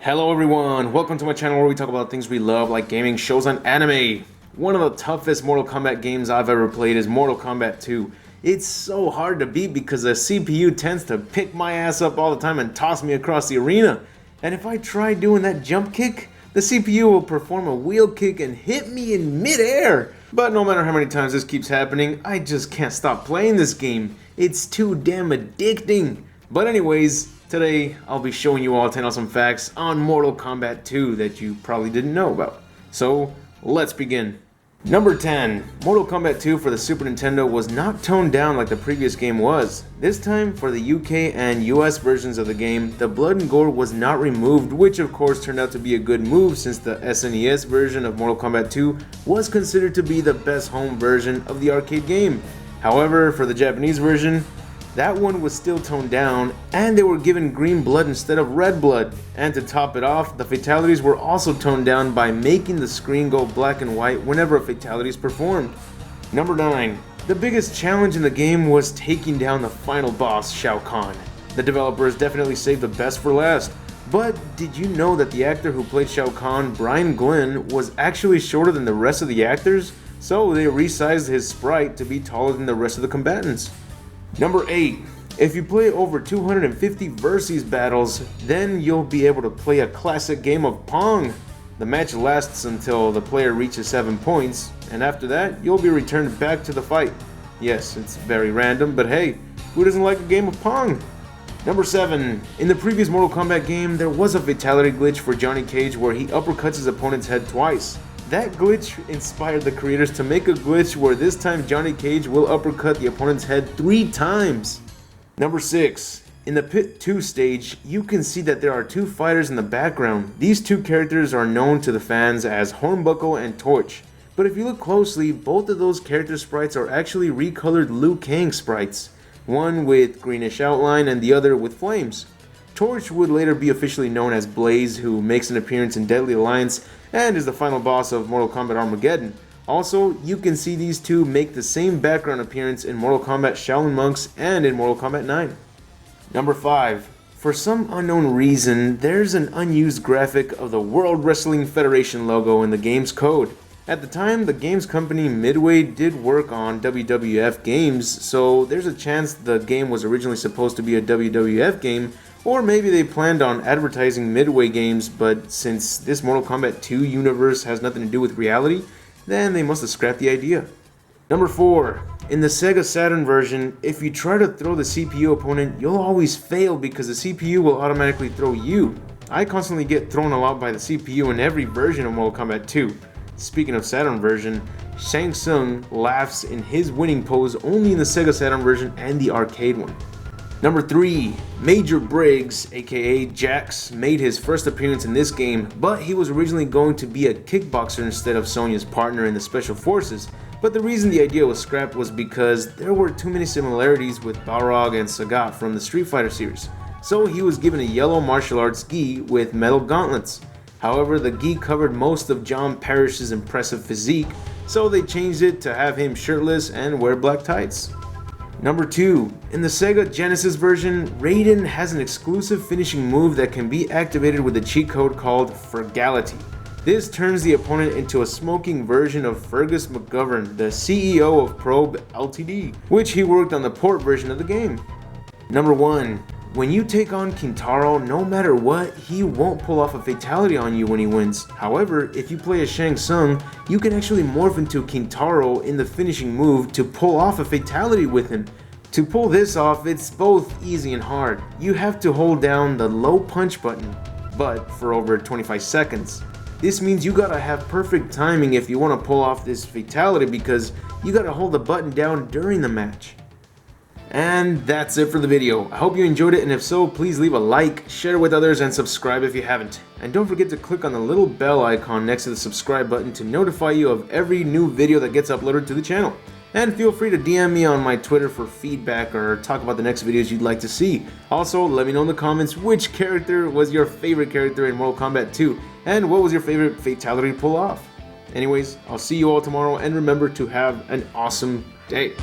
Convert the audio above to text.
Hello everyone, welcome to my channel where we talk about things we love like gaming, shows, and anime. One of the toughest Mortal Kombat games I've ever played is Mortal Kombat 2. It's so hard to beat because the CPU tends to pick my ass up all the time and toss me across the arena. And if I try doing that jump kick, the CPU will perform a wheel kick and hit me in midair. But no matter how many times this keeps happening, I just can't stop playing this game. It's too damn addicting. But anyways, today I'll be showing you all 10 awesome facts on Mortal Kombat 2 that you probably didn't know about. So let's begin. Number 10. Mortal Kombat 2 for the Super Nintendo was not toned down like the previous game was. This time, for the UK and US versions of the game, the blood and gore was not removed, which of course turned out to be a good move since the SNES version of Mortal Kombat 2 was considered to be the best home version of the arcade game. However, for the Japanese version, that one was still toned down, and they were given green blood instead of red blood. And to top it off, the fatalities were also toned down by making the screen go black and white whenever a fatality is performed. Number 9. The biggest challenge in the game was taking down the final boss, Shao Kahn. The developers definitely saved the best for last. But did you know that the actor who played Shao Kahn, Brian Glynn, was actually shorter than the rest of the actors? So they resized his sprite to be taller than the rest of the combatants. Number 8. If you play over 250 Versus battles, then you'll be able to play a classic game of Pong. The match lasts until the player reaches 7 points, and after that, you'll be returned back to the fight. Yes, it's very random, but hey, who doesn't like a game of Pong? Number 7. In the previous Mortal Kombat game, there was a fatality glitch for Johnny Cage where he uppercuts his opponent's head twice. That glitch inspired the creators to make a glitch where this time Johnny Cage will uppercut the opponent's head 3 times. Number 6. In the Pit 2 stage, you can see that there are 2 fighters in the background. These 2 characters are known to the fans as Hornbuckle and Torch. But if you look closely, both of those character sprites are actually recolored Liu Kang sprites. One with greenish outline and the other with flames. Torch would later be officially known as Blaze, who makes an appearance in Deadly Alliance and is the final boss of Mortal Kombat Armageddon. Also, you can see these two make the same background appearance in Mortal Kombat Shaolin Monks and in Mortal Kombat 9. Number 5. For some unknown reason, there's an unused graphic of the World Wrestling Federation logo in the game's code. At the time, the games company Midway did work on WWF games, so there's a chance the game was originally supposed to be a WWF game, or maybe they planned on advertising Midway games, but since this Mortal Kombat 2 universe has nothing to do with reality, then they must have scrapped the idea. Number 4. In the Sega Saturn version, if you try to throw the CPU opponent, you'll always fail because the CPU will automatically throw you. I constantly get thrown a lot by the CPU in every version of Mortal Kombat 2. Speaking of Saturn version, Shang Tsung laughs in his winning pose only in the Sega Saturn version and the arcade one. Number 3. Major Briggs, aka Jax, made his first appearance in this game, but he was originally going to be a kickboxer instead of Sonya's partner in the Special Forces. But the reason the idea was scrapped was because there were too many similarities with Balrog and Sagat from the Street Fighter series. So he was given a yellow martial arts gi with metal gauntlets. However, the gi covered most of John Parrish's impressive physique, so they changed it to have him shirtless and wear black tights. Number 2. In the Sega Genesis version, Raiden has an exclusive finishing move that can be activated with a cheat code called Fatality. This turns the opponent into a smoking version of Fergus McGovern, the CEO of Probe Ltd, which he worked on the port version of the game. Number 1. When you take on Kintaro, no matter what, he won't pull off a fatality on you when he wins. However, if you play as Shang Tsung, you can actually morph into Kintaro in the finishing move to pull off a fatality with him. To pull this off, it's both easy and hard. You have to hold down the low punch button, but for over 25 seconds. This means you gotta have perfect timing if you want to pull off this fatality because you gotta hold the button down during the match. And that's it for the video. I hope you enjoyed it, and if so, please leave a like, share with others, and subscribe if you haven't. And don't forget to click on the little bell icon next to the subscribe button to notify you of every new video that gets uploaded to the channel. And feel free to DM me on my Twitter for feedback or talk about the next videos you'd like to see. Also, let me know in the comments which character was your favorite character in Mortal Kombat 2, and what was your favorite fatality to pull off. Anyways, I'll see you all tomorrow, and remember to have an awesome day.